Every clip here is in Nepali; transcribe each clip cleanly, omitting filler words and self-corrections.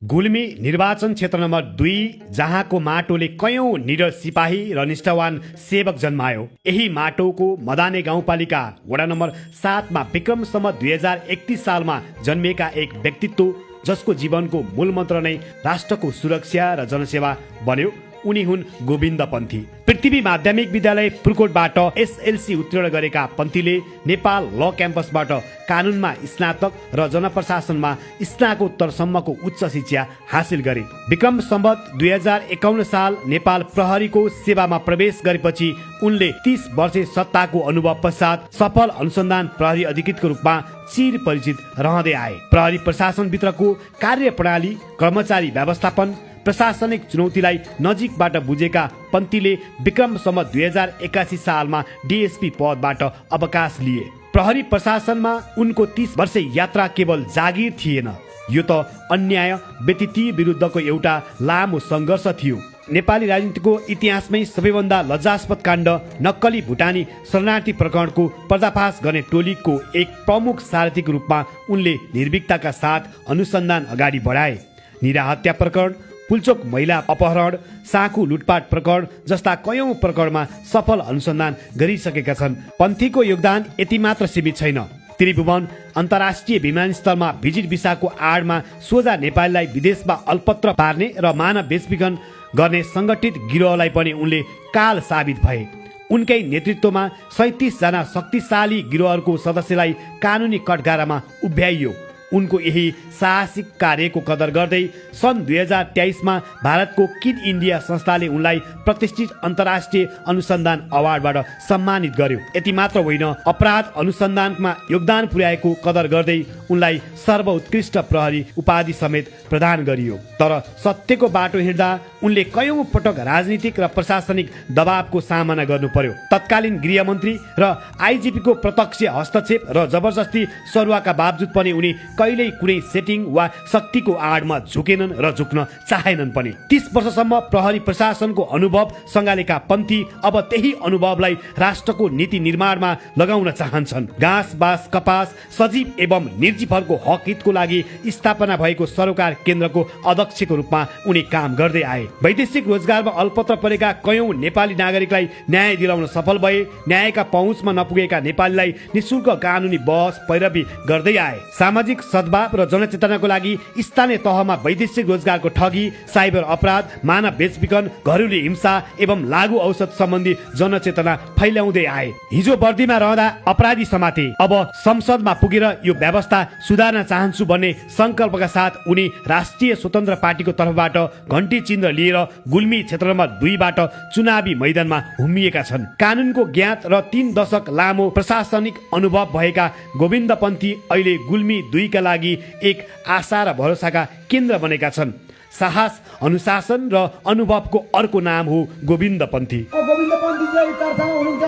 गुल्मी निर्वाचन क्षेत्र नम्बर 2 जहाँको माटोले कयौं निडर सिपाही र निष्ठावान सेवक जन्मायो। यही माटोको मदाने गाउँपालिका वडा नम्बर 7 मा विक्रम सम्वत 2031 सालमा जन्मिएका एक व्यक्तित्व जसको जीवनको मूल मन्त्र नै राष्ट्रको सुरक्षा र जनसेवा बन्यो, उनी हुन् गोविन्द पन्थी। पृथ्वी माध्यमिक विद्यालय पुर्कोटबाट एसएलसी उत्तीर्ण गरेका पन्थीले नेपाल ल क्याम्पसबाट कानुनमा स्नातक र जनप्रशासनमा स्नातकोत्तरसम्मको उच्च शिक्षा हासिल गरे। विक्रम सम्वत 2051 साल नेपाल प्रहरीको सेवामा प्रवेश गरेपछि उनले 30 वर्षे सत्ताको अनुभव पश्चात सफल अनुसन्धान प्रहरी अधिकृतको रूपमा चिर परिचित रहँदै आए। प्रहरी प्रशासनभित्रको कार्यप्रणाली, कर्मचारी व्यवस्थापन, प्रशासनिक चुनौतीलाई नजिकबाट बुझेका पन्थीले विक्रम सम्वत 2081 सालमा डीएसपी पदबाट अवकाश लिए। प्रहरी प्रशासनमा उनको 30 वर्ष यात्रा केवल जागिर थिएन, यो त अन्याय व्यतिथि विरुद्धको एउटा लामो सङ्घर्ष थियो। नेपाली राजनीतिको इतिहासमै सबैभन्दा लज्जास्पद काण्ड नक्कली भुटानी शरणार्थी प्रकरणको पर्दाफास गर्ने टोलीको एक प्रमुख सारथीको रूपमा उनले निर्भीकताका साथ अनुसन्धान अगाडि बढाए। निरा हत्या प्रकरण, पुल्चोक महिला अपहरण, साँखु लुटपाट प्रकरण जस्ता कयौं प्रकरणमा सफल अनुसन्धान गरिसकेका छन्। पन्थीको योगदान यति मात्र सीमित छैन। त्रिभुवन अन्तर्राष्ट्रिय विमानस्थलमा भिजिट भिसाको आडमा सोझा नेपालीलाई विदेशमा अल्पत्र पार्ने र मानव बेचबिखन गर्ने सङ्गठित गिरोहलाई पनि उनले काल साबित भए। उनकै नेतृत्वमा 37 जना शक्तिशाली गिरोहहरूको सदस्यलाई कानुनी कठघारामा उभ्याइयो। उनको यही साहसिक कार्यको कदर गर्दै सन् 2023 मा भारतको किड इन्डिया संस्थाले उनलाई प्रतिष्ठित अन्तर्राष्ट्रिय अनुसन्धान अवार्डबाट सम्मानित गर्यो। यति मात्र होइन, अपराध अनुसन्धानमा योगदान पुर्याएको कदर गर्दै उनलाई सर्वोत्कृष्ट प्रहरी उपाधि समेत प्रदान गरियो। तर सत्यको बाटो हिँड्दा उनले कयौं पटक राजनीतिक र प्रशासनिक दबावको सामना गर्नु पर्यो। तत्कालीन गृहमन्त्री र आइजिपीको प्रत्यक्ष हस्तक्षेप र जबरजस्ती सरुवाका बावजुद पनि उनी कहिल्यै कुनै सेटिङ वा शक्तिको आडमा झुकेनन् र झुक्न चाहेनन् पनि। 30 वर्षसम्म प्रहरी प्रशासनको अनुभव सँगालेका पन्थी अब त्यही अनुभवलाई राष्ट्रको नीति निर्माणमा लगाउन चाहन्छन्। घाँस बाँस कपास सजीव एवं निर्जीवहरूको हक हितको लागि स्थापना भएको सरोकार केन्द्रको अध्यक्षको रूपमा उनी काम गर्दै आए। वैदेशिक रोजगारमा अल्पत्र परेका कयौं नेपाली नागरिकलाई न्याय दिलाउन सफल भए। न्यायका पहुँचमा नपुगेका नेपालीलाई निशुल्क कानुनी बहस पैरवी गर्दै आए। सामाजिक सद्भाव र जनचेतनाको लागि स्थानीय तहमा वैदेशिक रोजगारको ठगी, साइबर अपराध, मानव बेचबिखन, घरेलु हिंसा एवं लागू औषध सम्बन्धी जनचेतना फैल्याउँदै आए। हिजो वर्दीमा रहँदा अपराधी समाते, अब संसदमा पुगेर यो व्यवस्था सुधार्न चाहन्छु भन्ने संकल्पका साथ उनी राष्ट्रिय स्वतन्त्र पार्टीको तर्फबाट घण्टी चिन्ह लिएर गुल्मी क्षेत्र नम्बर 2 बाट चुनावी मैदानमा हुमिएका छन्। कानुनको ज्ञात र 3 दशक लामो प्रशासनिक अनुभव भएका गोविन्द पन्थी अहिले गुल्मी 2 का लागि एक आशा र भरोसाका केन्द्र बनेका छन्। साहस, अनुशासन र अनुभवको अर्को नाम हो गोविन्द पन्थी। गोविन्द पन्थी चाहिँ चर्चामा हुनुहुन्छ।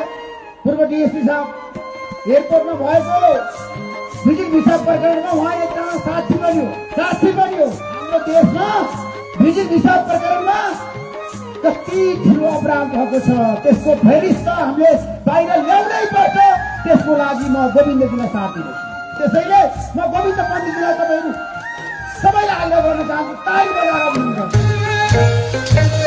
पूर्व डीएसपी साहब एयरपोर्टमा भएको भिजिट भिसा प्रकरणमा उहाँ एकजना साक्षी बन्यो। हाम्रो देशमा भिजिट भिसा प्रकरणमा कति ठुलो अपराध भएको छ, त्यसको फेरिस्त हामीले बाहिर ल्याउनै पर्छ। त्यसको लागि म गोविन्दजीलाई साथ दिन्छु। त्यसैले म गोविन्द पन्थीजीलाई तपाईँहरू सबैलाई आग्रह गर्न चाहन्छु, ताली बजाएर भन्नुहुन्छ।